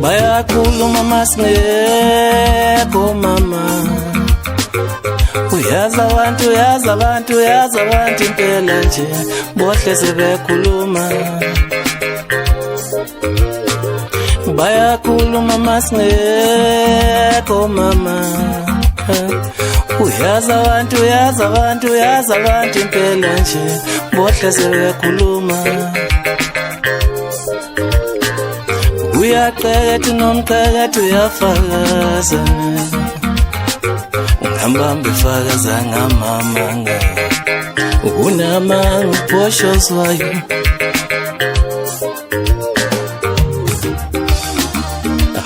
Bayakhuluma masingekho mama. Uyazi abantu impela nje bohle sebekhuluma. Bayakhuluma masingekho mama. Uyazi abantu impela nje bohle sebekhuluma. Uyaqeketha nomqeketha uyafakaza. Ngambamba ifakaza ngamamanga. Unamanga uphosozwayo.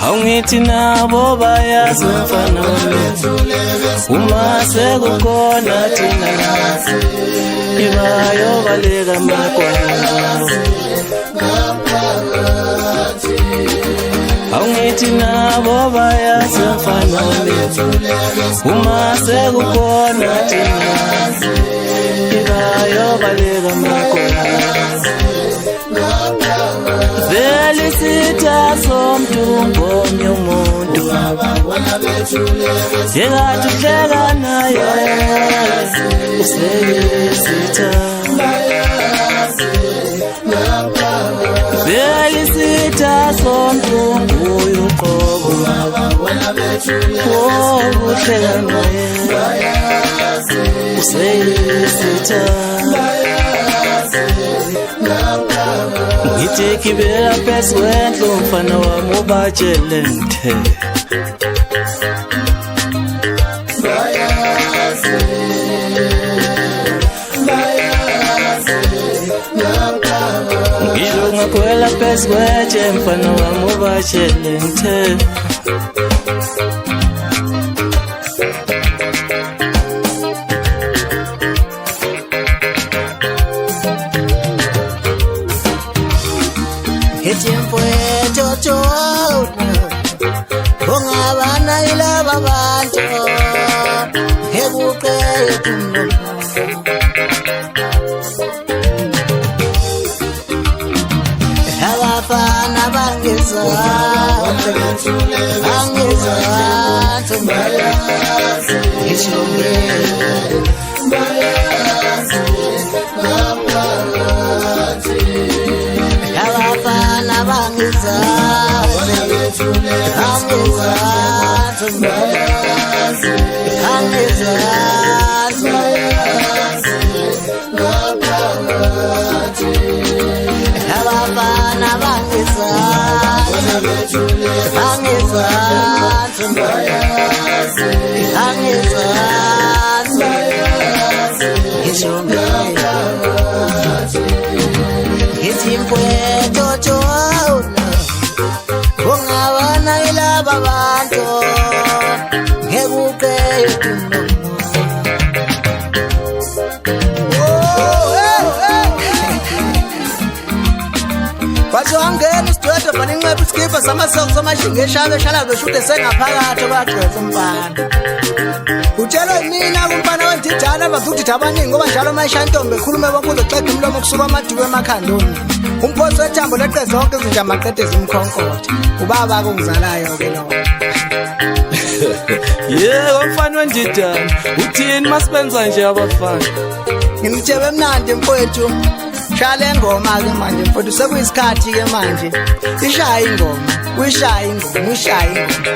Awungithi nabo bayazi mfana wami. Uma sekukhona thina ibayo baleka makwabo. Awungithi nabo bayazi mfana wami. Uma sekukhona thina ibayo baleka makwabo. Vele sitha somntu ngomnye umuntu. Yengathi uhleka naye usesitha. Vele sitha somntu nguye uqobo. Uhleka naye usesitha. Ngithi kibela phezu kwendlu mfana wami ubatshele ngithe. Ngilo ngakhwela phezu kwetshe mfana wami ubatshele ngithe. Tiempo chocho ungabana ilaba bantu ebuqethu abafana bangeza tumbayazi ishombe abafana bangeza tumbayazi abafana bangeza ishombe itimpueto chona ungabana ilaba bantu ngebuqethu. Wangena isidwedwe bani nqepha isikipha samasoko samashinge eshabe eshala beshute sengaphakathi kwagqeza umfana. Utshelwe mina kumfana wendidane abazuditha abaningi ngoba njalo mayisha intombi ekhulume bonke uzoxega umlomo kusuka amaduku emakhandoni. Umphosi wethambo leqe zonke izinja maqede zimkhonkotha. Ubaba kungizalayo-ke lo. Yebo mfana wendidane uthini masibenza nje abafana? Ngimtshebemnandi mfowethu. Shale ngoma ke manje mfowethu sekuyisikhathi ke manje. Ishaya ingoma, uyishaya ingoma, uyishaya ingoma.